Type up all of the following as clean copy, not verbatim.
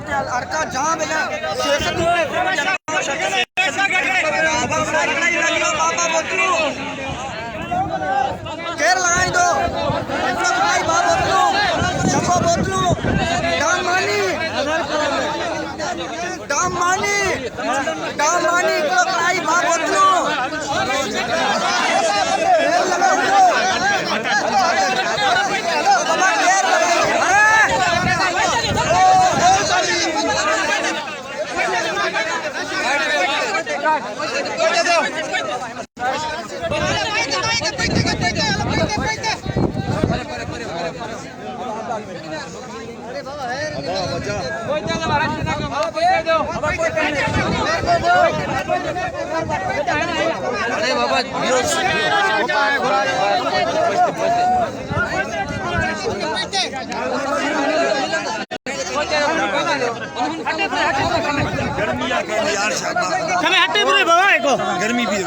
अरका जहां भैया बाबा बोतलू केर लगाई दो बोतलू शंभो बोतलू डाम मानी को कलाई बा बोतलू अरे बाबा गर्मी भी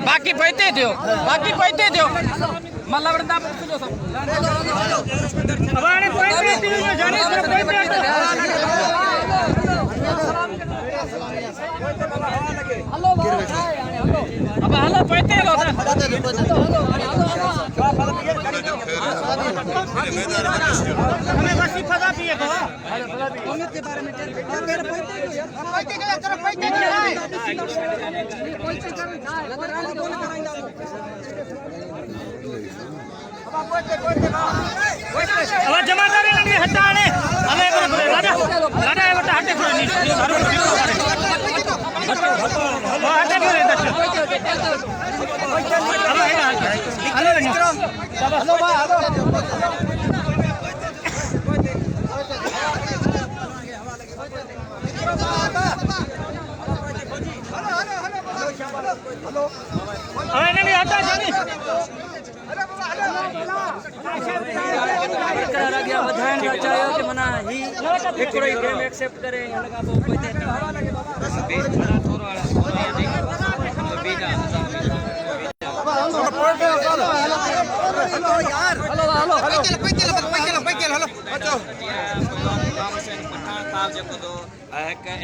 बाकी पैते दो मतलब हेलो पैते जमादार हटाने एक्सेप्ट करें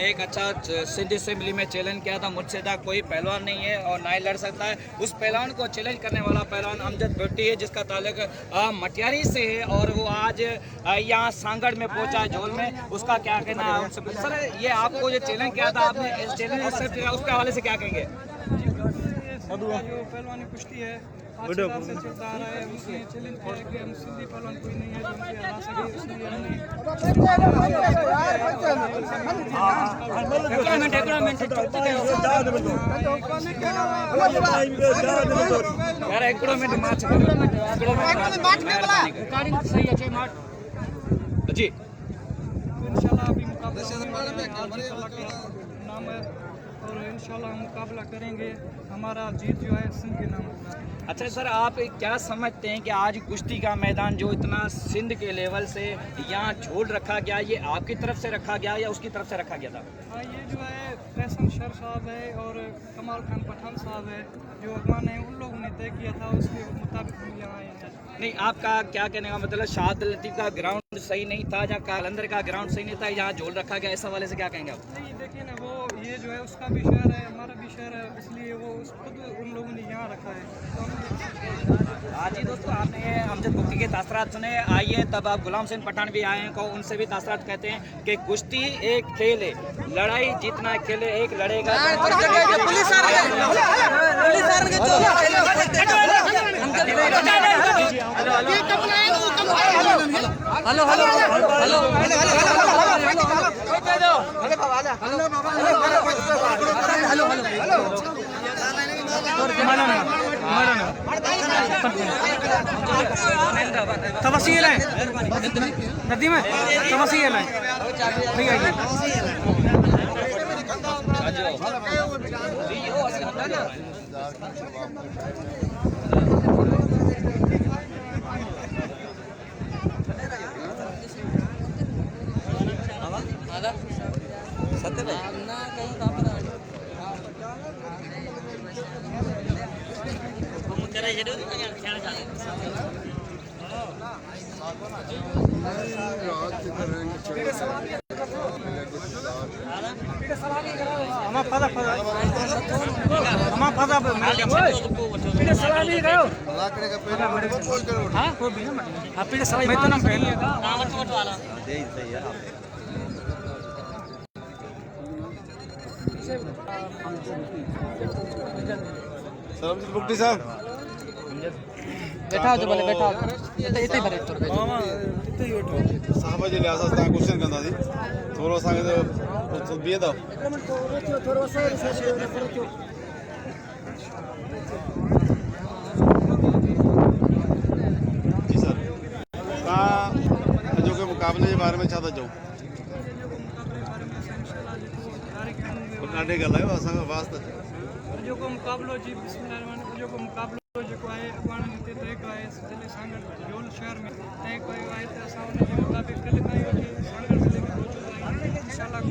एक अच्छा सिंध असेंबली में चैलेंज किया था, मुझसे था कोई पहलवान नहीं है और ना ही लड़ सकता है। उस पहलवान को चैलेंज करने वाला पहलवान अमजद बगटी है, जिसका ताल्लुक मटियारी से है और वो आज यहाँ सांगड़ में पहुंचा है झोल में। उसका क्या कहना है उनसे? सर, ये आपको जो चैलेंज किया था, आपने इस चैलेंज एक्सेप्ट किया, उसके हवाले से क्या कहेंगे? जो पहलवानी कुश्ती है से चलता आ रहा है, उसने चैलेंज किया है कि हम सिंधी पहलवान कोई नहीं है जो उनसे हरा सके, इसलिए जी इंशाल्लाह अभी मुकाबला नाम है और इंशाल्लाह हम मुकाबला करेंगे। हमारा जीत जो है सिंध के नाम होगा। अच्छा सर, आप क्या समझते हैं कि आज कुश्ती का मैदान जो इतना सिंध के लेवल से यहाँ झोल रखा गया, ये आपकी तरफ से रखा गया या उसकी तरफ से रखा गया था? हाँ, ये जो है फैशन शर साहब है और कमाल खान पठान साहब है, जो अगवान है, उन लोगों ने तय किया था, उसके मुताबिक हम यहाँ आए हैं। नहीं, आपका क्या कहने का मतलब शाहद लतीफ़ का ग्राउंड सही नहीं था या कालंदर का ग्राउंड सही नहीं था, यहाँ झोल रखा गया, ऐसा वाले से क्या कहेंगे आप? नहीं, देखिए ना, वो ये जो है उसका भी शहर है, हमारा भी शहर है, इसलिए वो खुद उन लोगों ने यहाँ रखा है। हाँ जी दोस्तों, आपने ये अमजद बगटी के तासरात सुने। आइए तब आप गुलाम हुसैन पठान भी आए हैं, को उनसे भी तासरात कहते हैं कि कुश्ती एक खेल है, लड़ाई जीतना खेल है, एक लड़ेगा। हेलो हेलो हेलो तवसील है नदी में, तवसील है नहीं आएगी। बगटी साहब बैठा जो बोले बैठा इते भरे तो मामा इते ही बैठो साहब जे लिहाज़ सां क्वेश्चन कंदासीं थोरो असांखे तो बीहंदो जी सर तव्हां अॼोके मुक़ाबले जे बारे में छा था चओ ॾाढे ॻाल्हायो असांखे आवाज़ त जो को मुकाबलो जी बिस्मिल्लाह जो को मुकाबलो जो को है अबाण ते तय आहे जिले सांगड़ जोल शहर में तय कयो आहे त असां उन जे मुताबिक़ कल खां ई वठी सांगड़ जिले में पहुचंदा आहियूं इंशाअल्लाह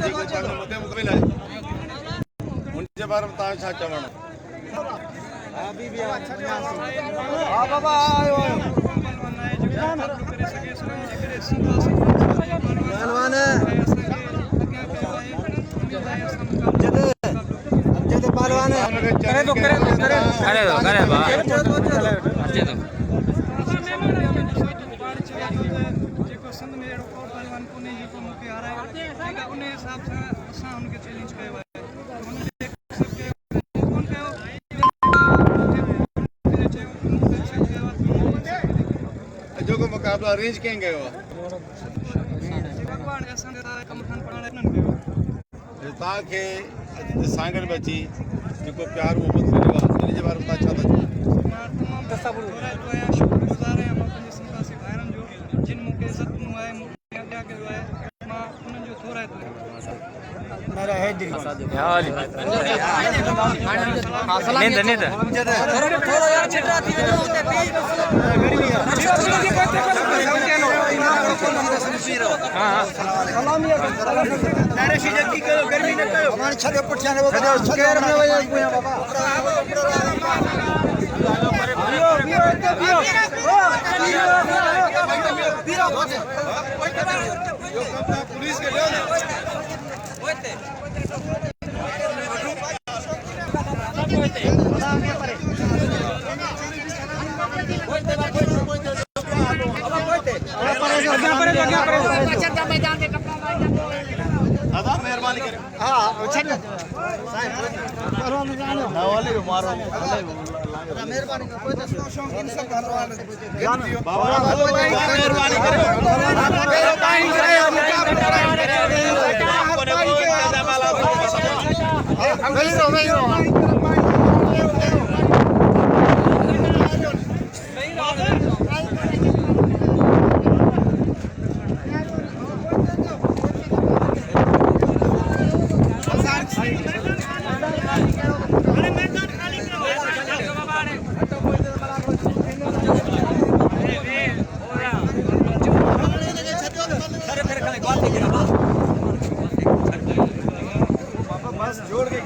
जेको तव्हांजो मथे मुकमिल आहे उन जे बारे में तव्हां छा चवणु हां बाबा आयो पहलवान अमजद पहलवान करे दो बा जेको संद में एड़ो को पहलवान कोने जेको मूंखे हारायो जेका उन हिसाब सां असां उनखे चैलेंज कयो आहे अॼोको मुक़ाबलो अरेंज कंहिं कयो आहे भॻवान असां कम खान पढ़ाइण इन्हनि कयो तव्हांखे सांगड़ में अची जेको प्यार मोहबत मिलियो आहे उन जे बारे में तव्हां छा था चओ मां तमामु घुराइतो आहियां शुक्रगुज़ार आहियां मां पंहिंजे सिंधासी भाइरनि जो जिन मूंखे इज़त ॾिनो आहे मूंखे अॻियां कयो आहे मां उन्हनि जो थोराइतो आहियां मेरा है दिल थोड़ा यार छिटा थी गर्मी गर्मी न कयो हमारे छले पुठियां ने वो छले में बाबा पुलिस के लियो मेहरबानी करो हां नवाले मारो मेहरबानी करो कोई तो शौकीन से बाबा मेहरबानी करो जोड़ के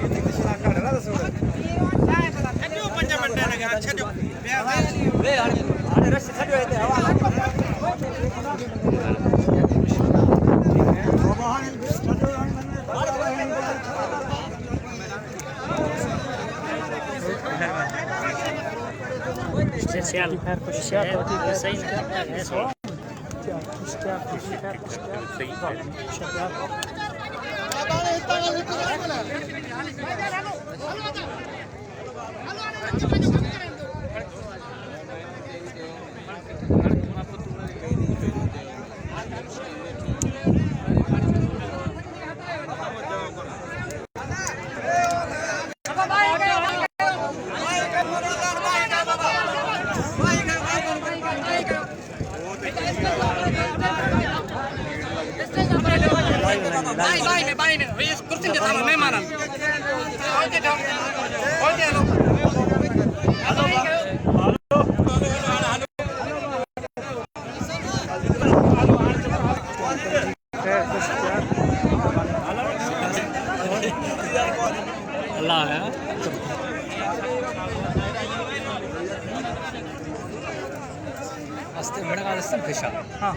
अस्ते बड़ा का अस्ते फिशा हाँ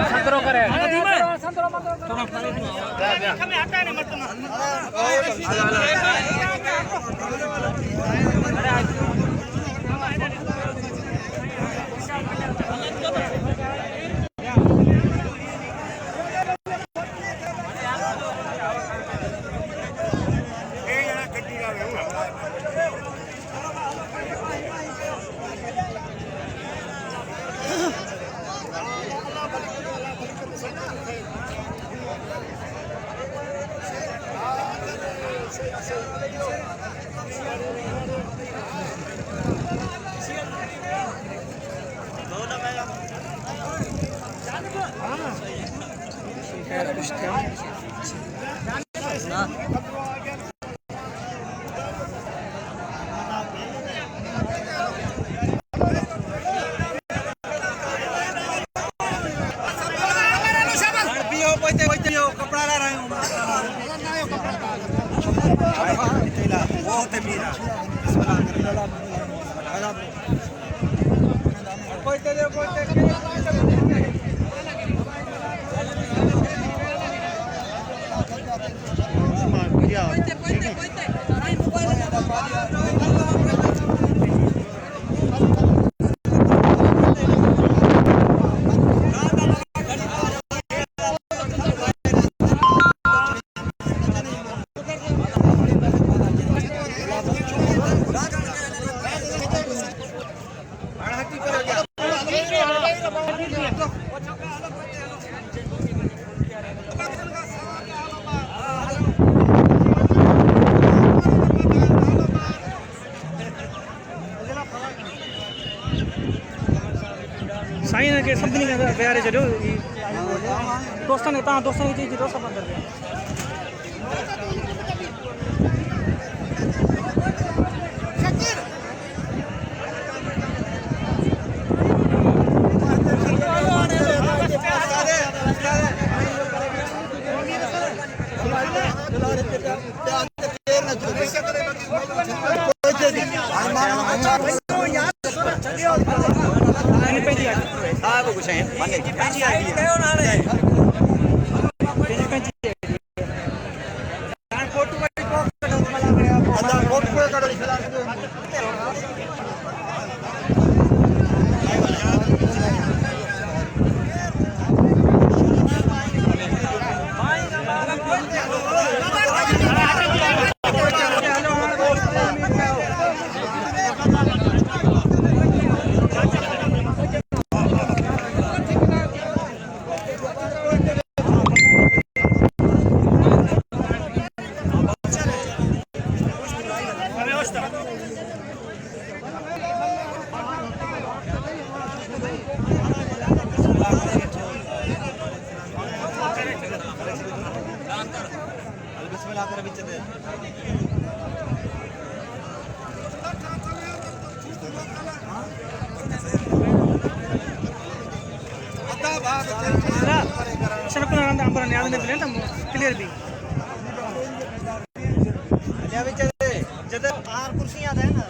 संतरो करे साईं के सभिनी खे विहारे छॾियो दोस्तनि तव्हां दोस्तनि खे चई दोस्त बंदि करे क्लियर भी कुर्सियां है ना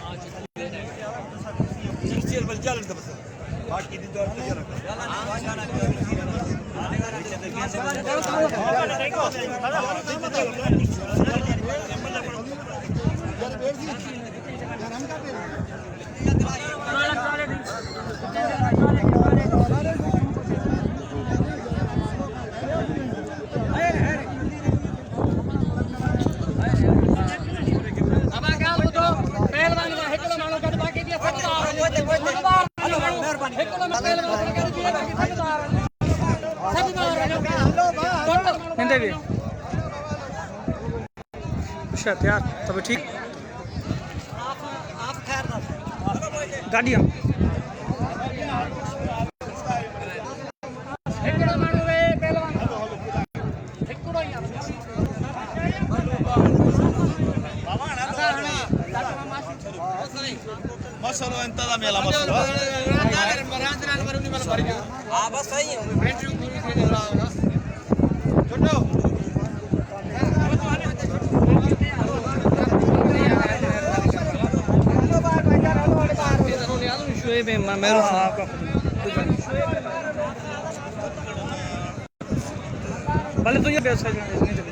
अच्छा तैयार तब ठीक गाड़ी हम मसलो ఎంత దా మేలా మసలో ఆ బస్ అయ్యి करे में मेरो भले तो ये व्यवसाय नहीं चले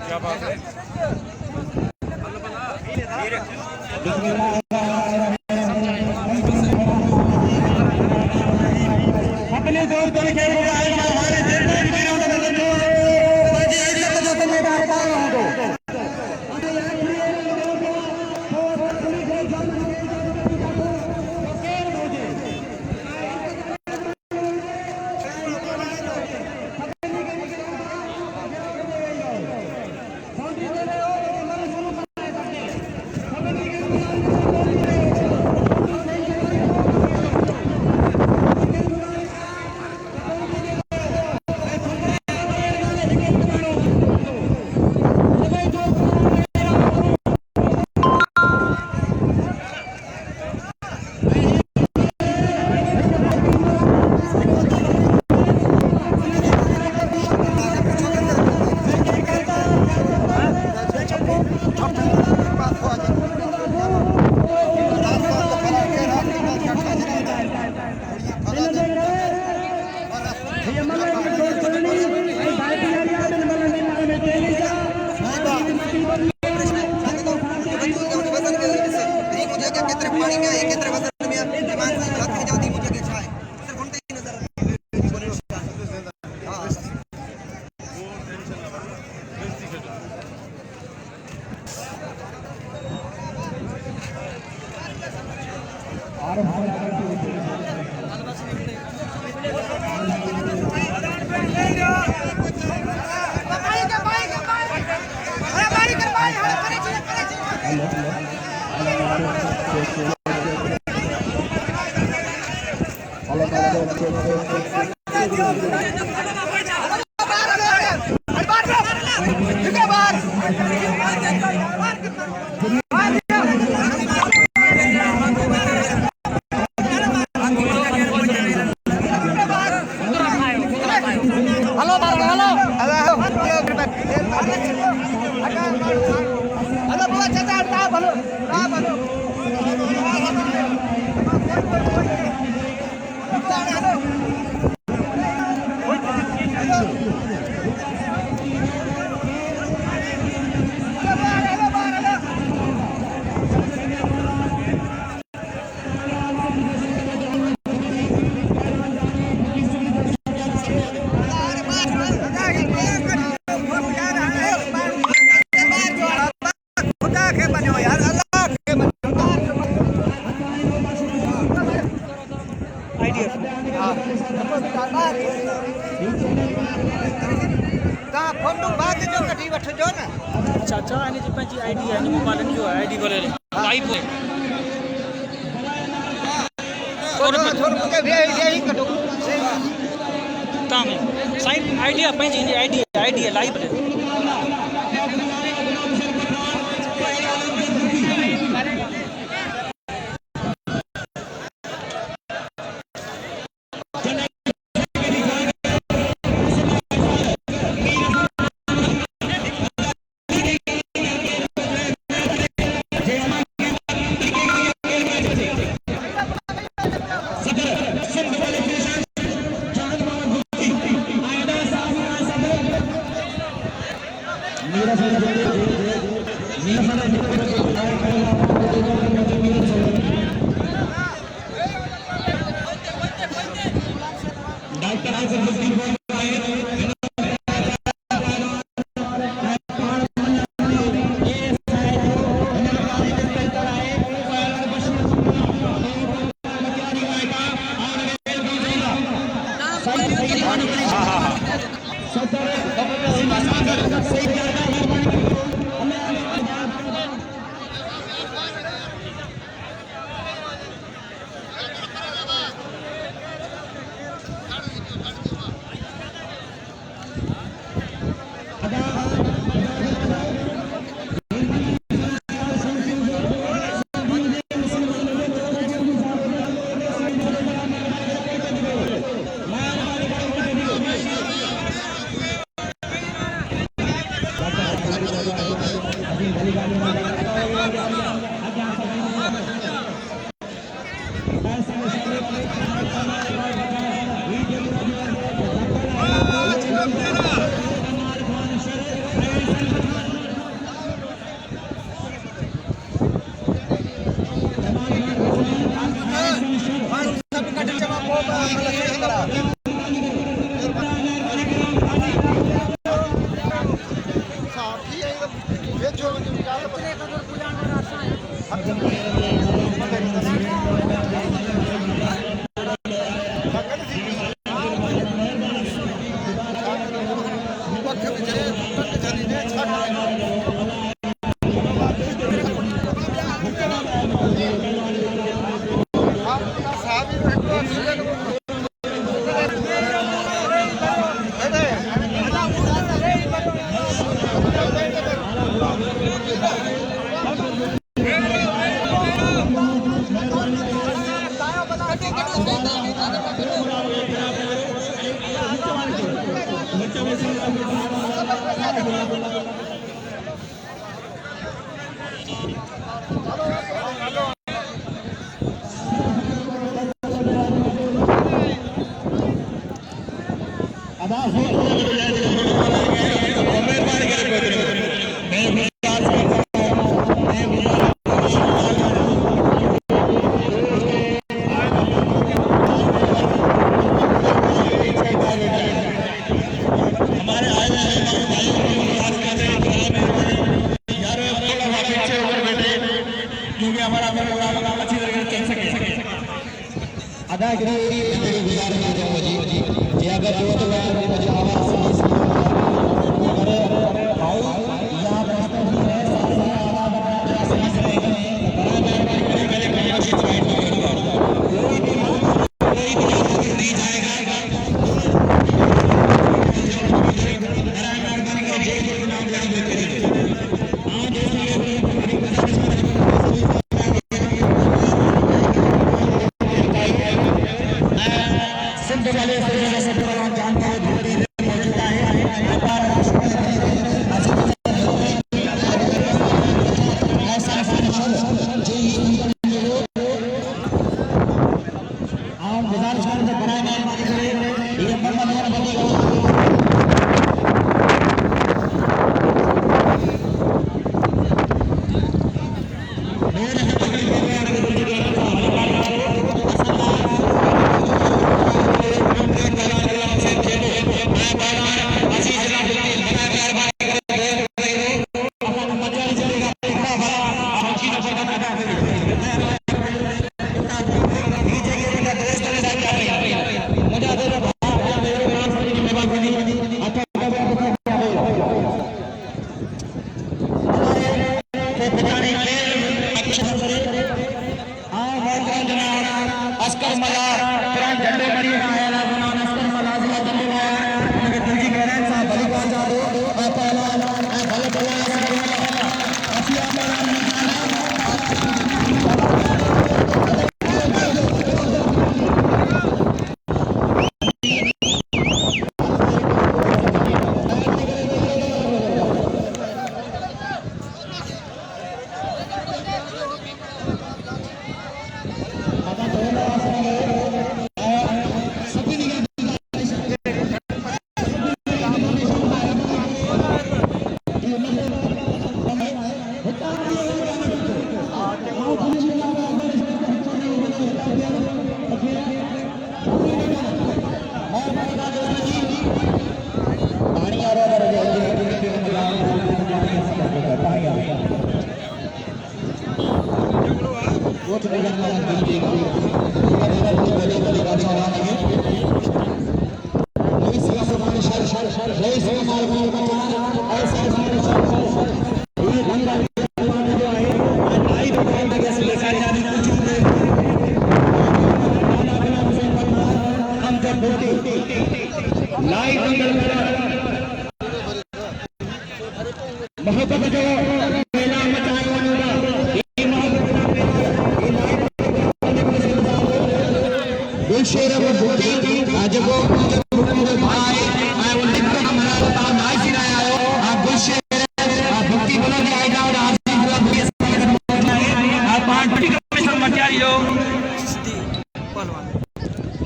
क्या बात है अपने दौर पर के हमारे चाचा आने जी पंजी आईडी है मोबाइल जो आईडी बोले लाइव है और के भी यही कटो तामी साइन आईडी पंजी आईडी है लाइव है जी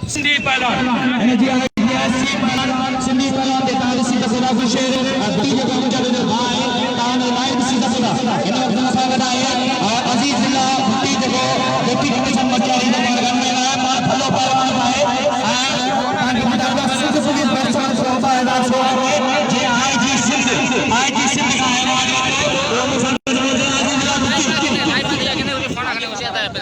सिंधी पहलवान सिंधी पहलवान देता सिंध खुदा गुशेर बगटी जो अमजद जो भाई तान लाइव सिंध खुदा इन वक्त स्वागत है और अजीज जिला बगटी जो बगटी कमीशन मचारी ने बारगाह में आया मां भलो पहलवान भाई और मुताबिक सिंध पुलिस बैट्समैन सोबा है स्वागत जे आईजी सिंध का है वो मुसलमान अजीज जिला बगटी लाइव दिया के ने फोन आके उसे आता है पे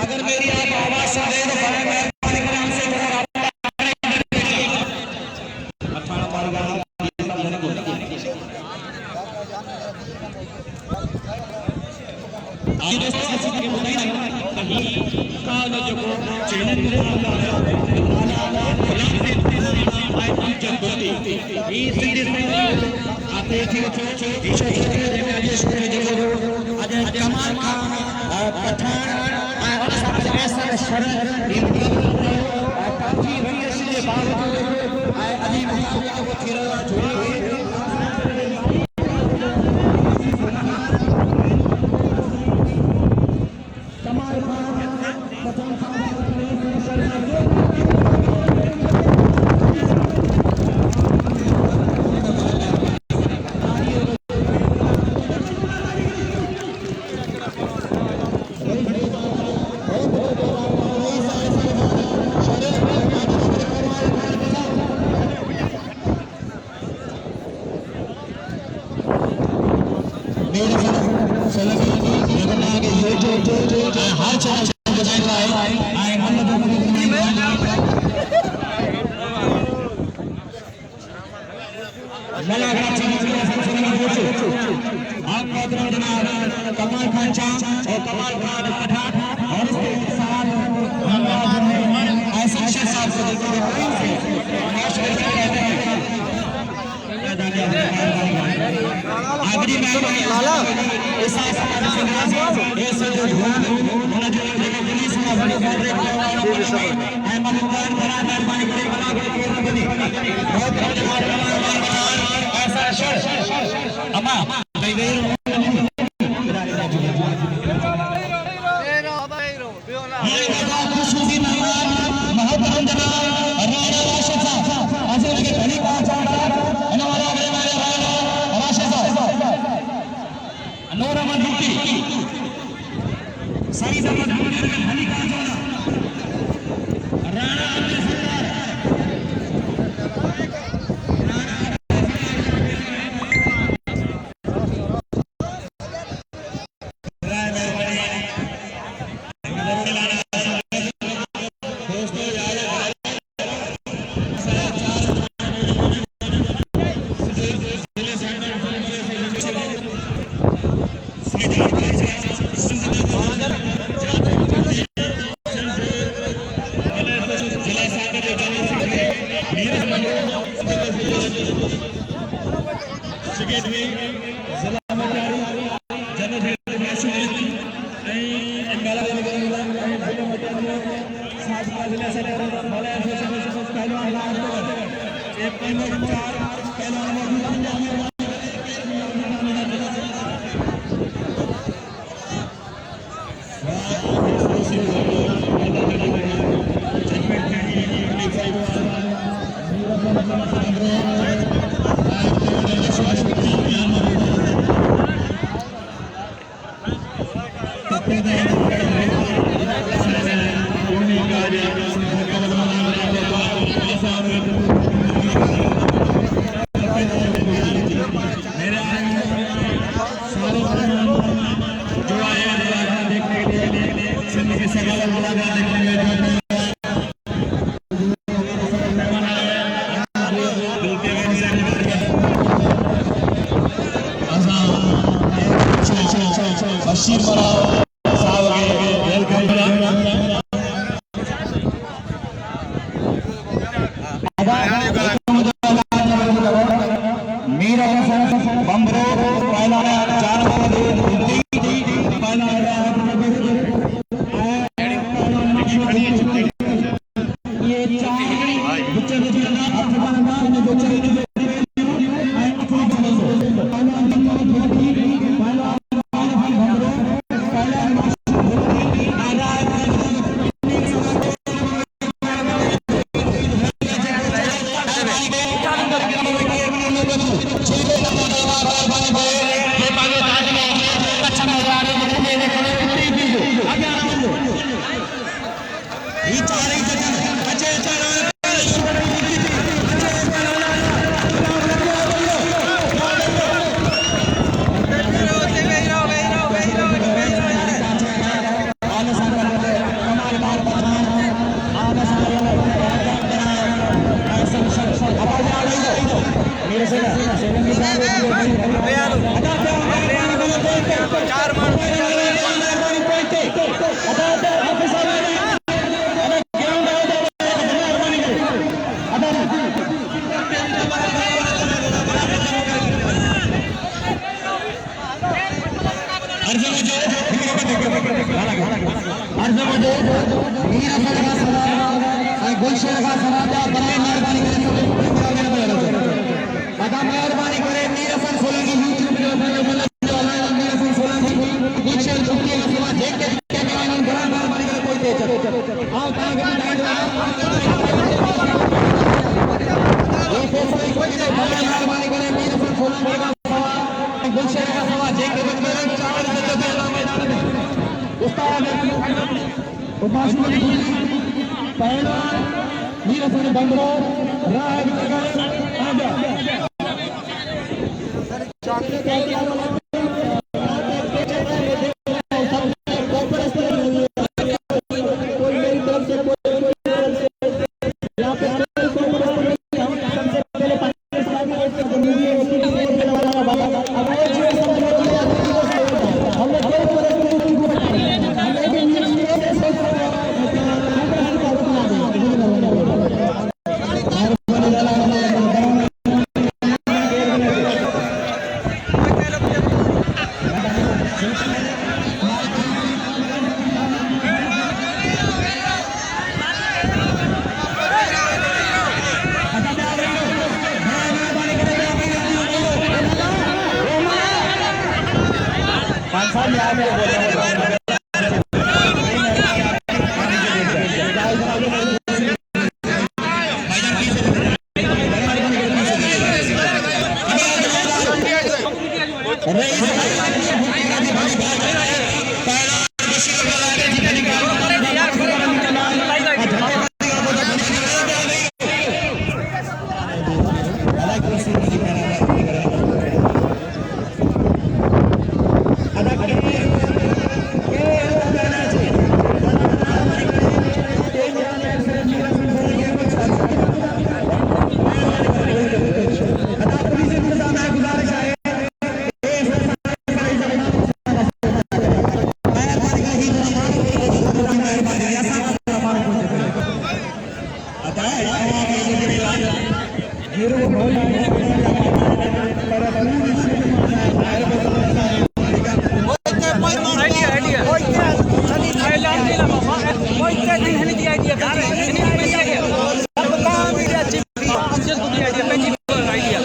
अगर मेरी आप आवाज सुन रहे तो बड़े मेहरबानी करें हमसे थोड़ा पठान ऐसा शरण काफी रंग से बावजूद अली मुकाबले को थिरा जोड़ी कमाल खान और कमाल खान पठान और इसके साथ ऐसा साहब को आखिरी मेहमान लाला ऐसा ऐसे जो पुलिस में बड़ी मेहरबानी करे ऐसा अम्मा सारी अदा वो इतने दिन है नहीं दिया आइडिया नहीं पैसा गया सब काम भी अच्छी अमजद को दिया आइडिया पैंची आइडिया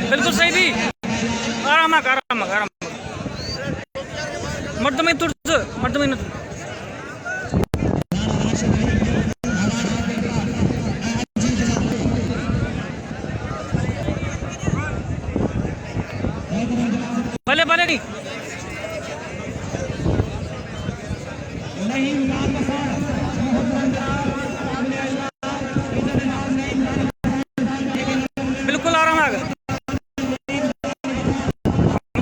बिल्कुल सही भी आराम मर्दमे तुर्ज मर्दमे न भले भले नहीं बिल्कुल आराम आ गया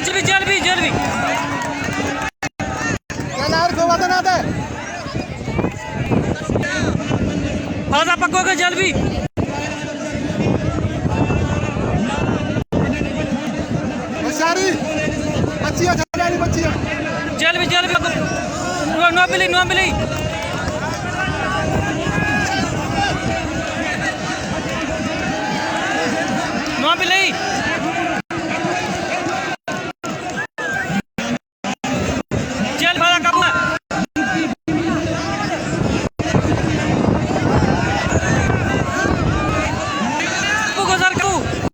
जल्दी जल्दी जल्दी आधा पक्को के जल्दी जल्दी जल्दी नो मिली नो मिली नो मिली चल भाड़ा कब गुजर करूँ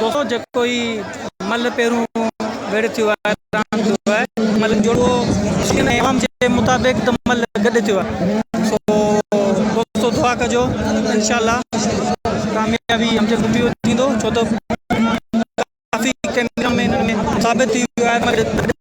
दोस्तों कोई मल पेरू गड थियो आहे रांदि थियो आहे मल जोड़ो इसके नियम जे मुताबिक़ त मल गड थियो आहे सो दोस्तों दुआ कजो इंशाल्लाह कामयाबी हमजे वीडियो थींदो छो तो काफ़ी कैमरा में साबित थी वियो आहे मल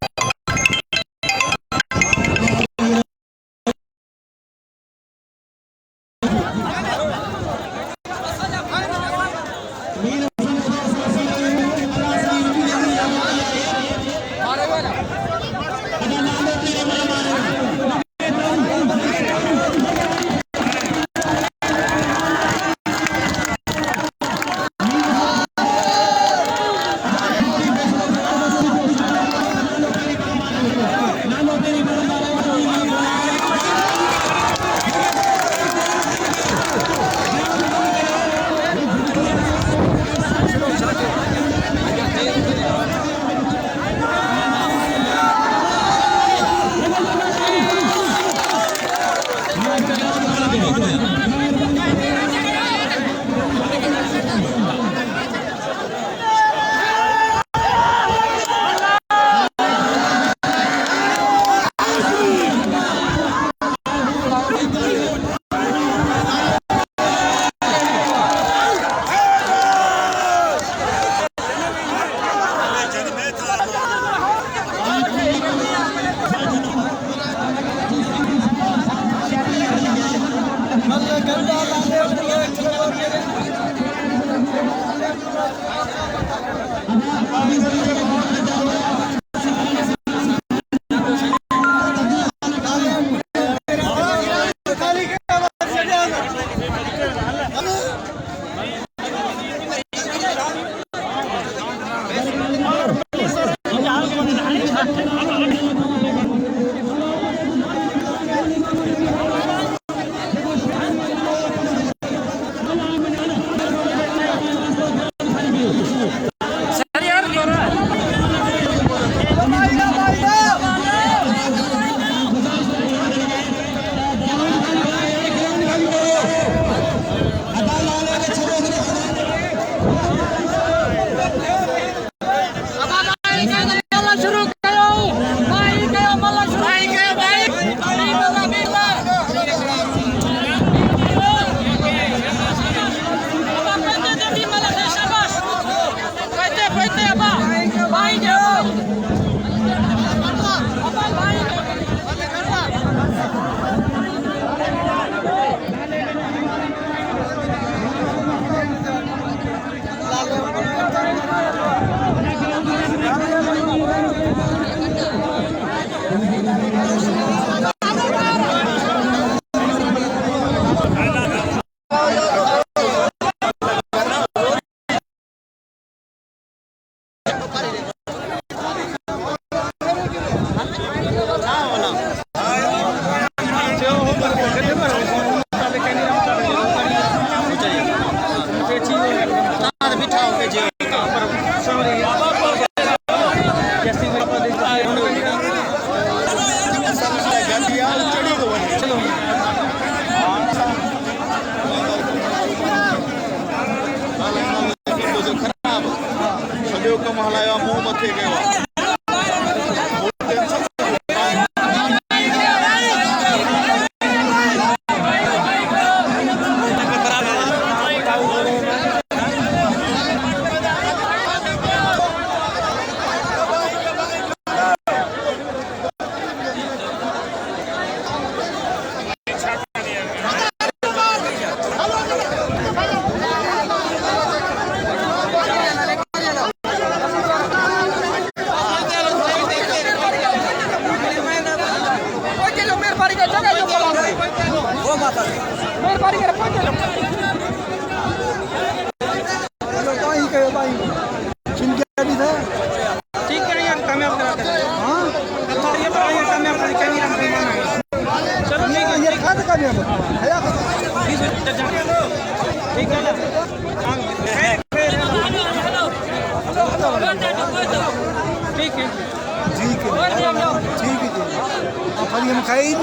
ठीक है ठीक है जी आप हम खाई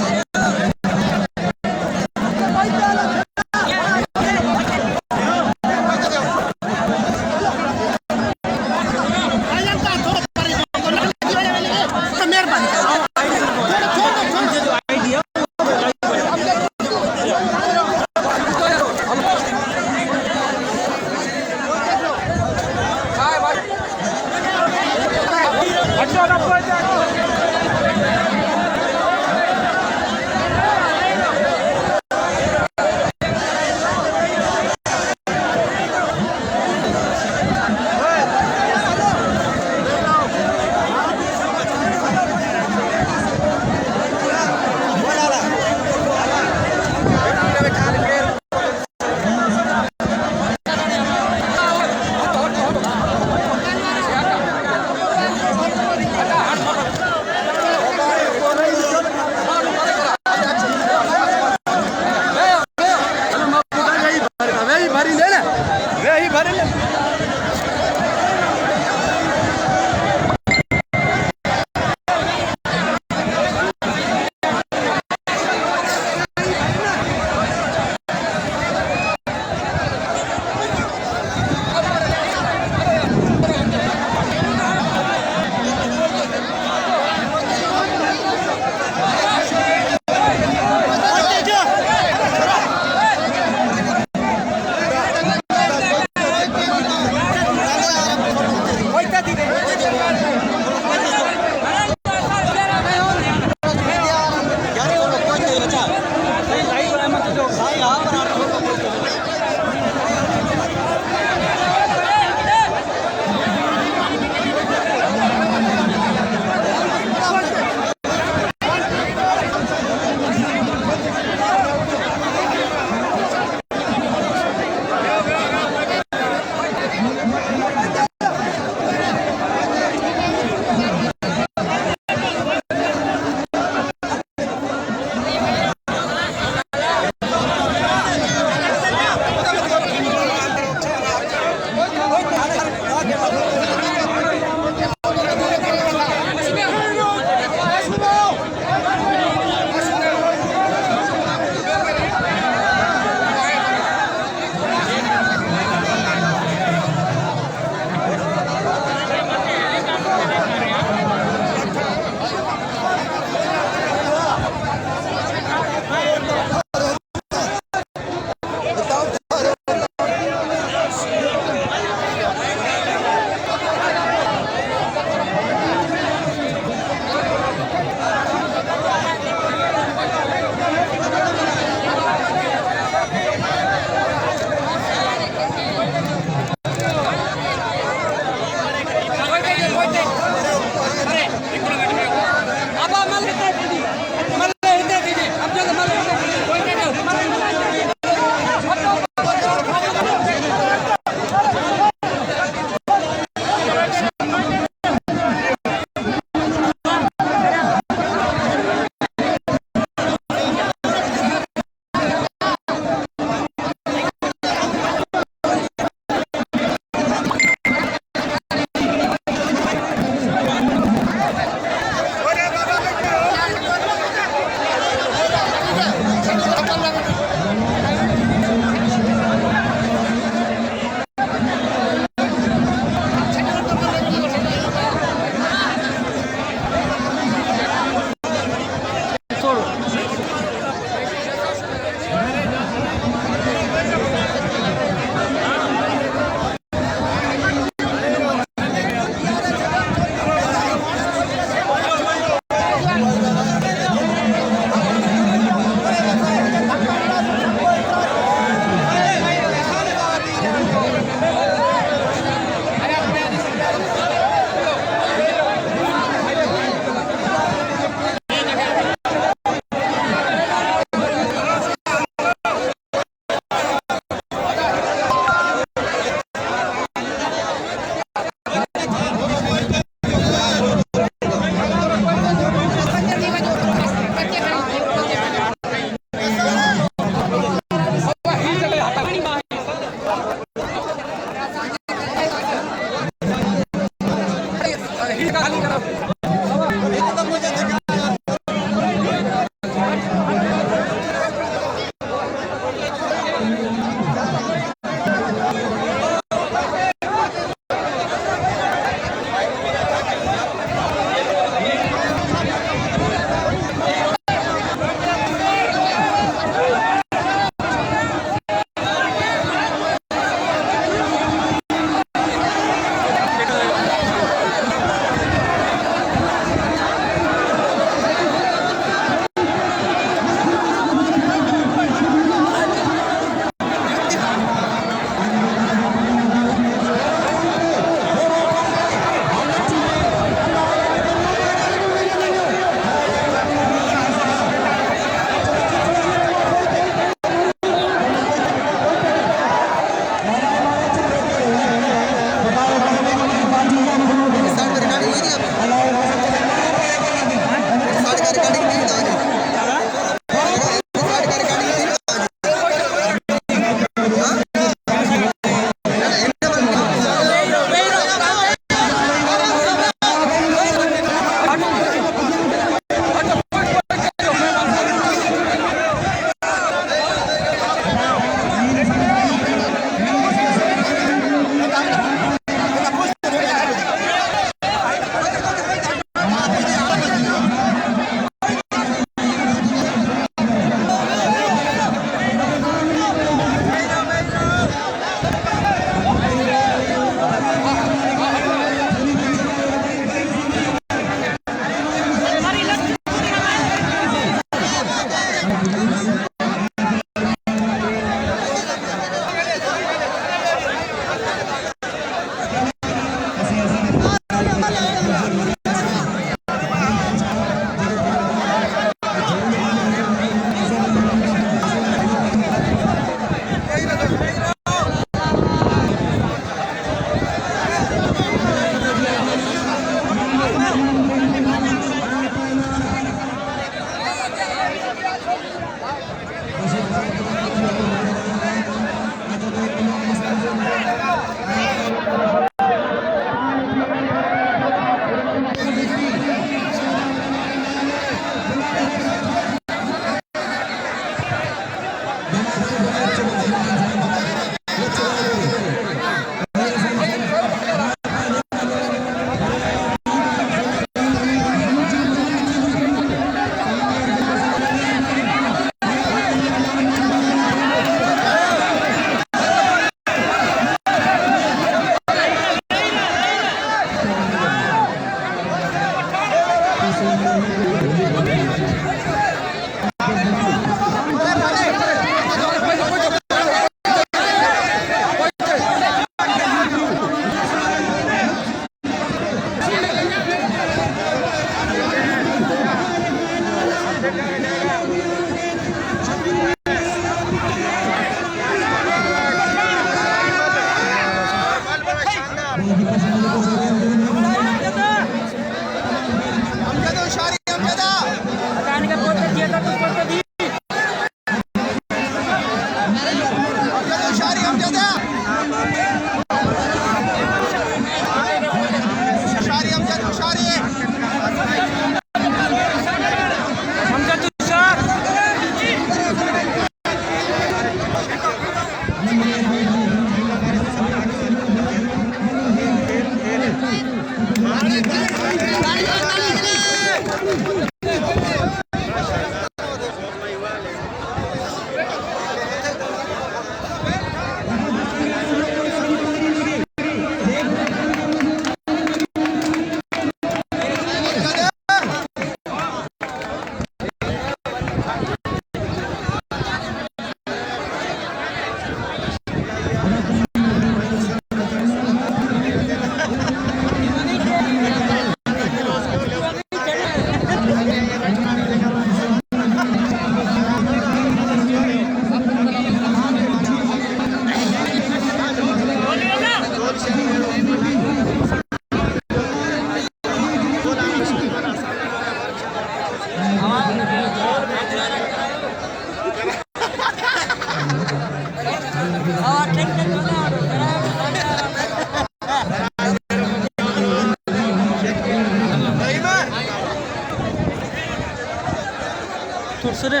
थोड़सने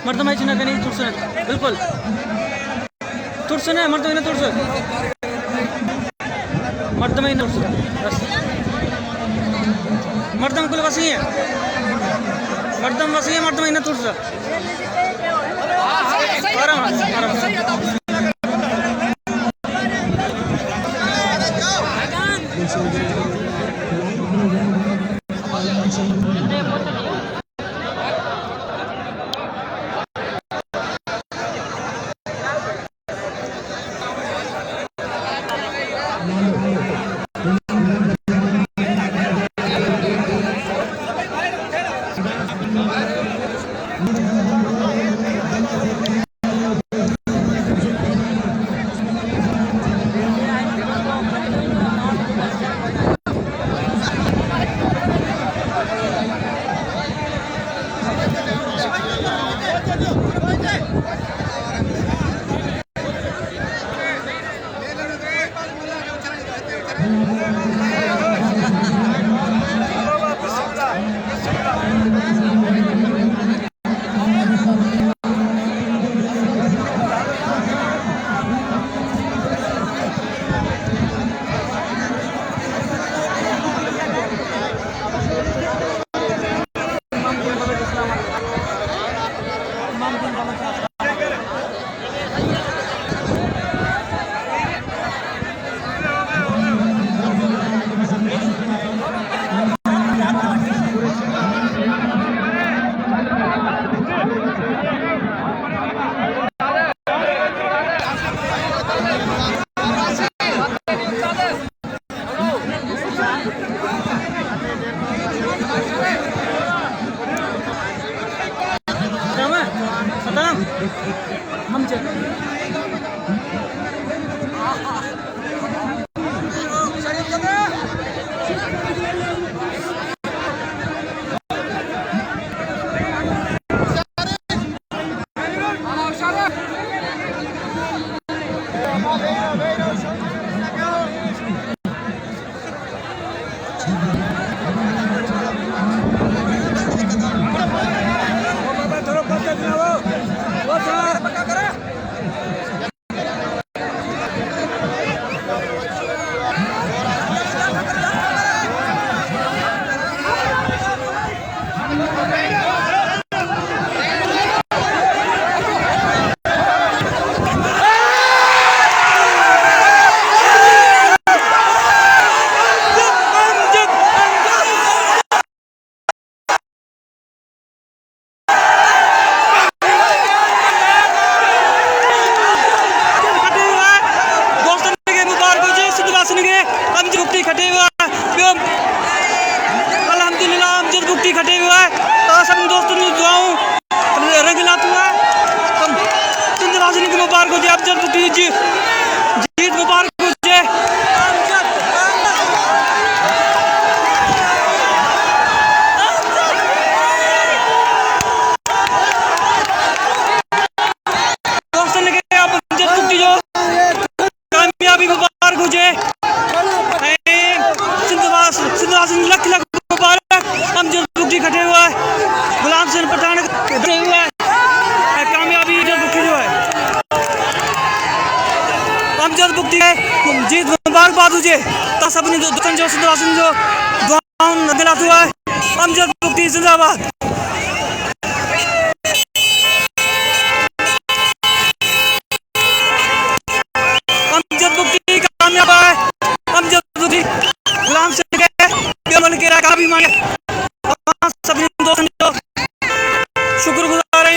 मर्दम है चिना कनी थोड़सने बिल्कुल थोड़सने मर्दम इन थोड़स मर्दम इन थोड़स बस मर्दम कुल वसी है मर्दम इन थोड़स आराम लख लख मुबारक अमजद बगटी खटे हुआ है गुलाम हुसैन पठान खटे हुआ है कामयाबी बगटी जो है अमजद बगटी है जीत मुबारकबाद हुजे तस अपनी दोस्तन जो सिंधवासन जो दुआओं दिलाता हुआ है अमजद बगटी जिंदाबाद। अमजद बगटी कामयाब है अमजद बगटी गुलाम से भी माने सभी दोस्तों जो शुक्रगुजार है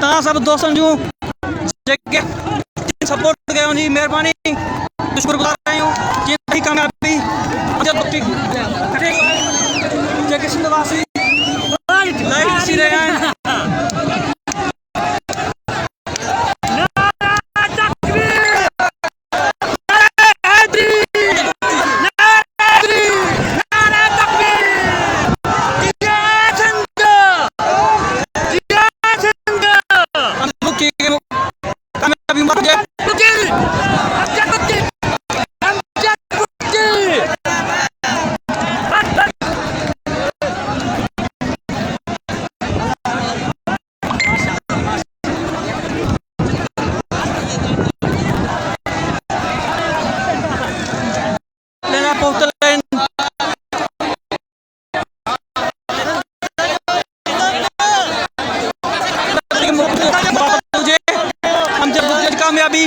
तव्हां सभु दोस्तनि जूं जेके सपोर्ट कयो उनजी महिरबानी शुक्रगुज़ार आहियूं जीअं ही कामयाबी अमजद बगटी जेके सिंध वासी लाइव ॾिसी रहिया आहिनि कामयाबी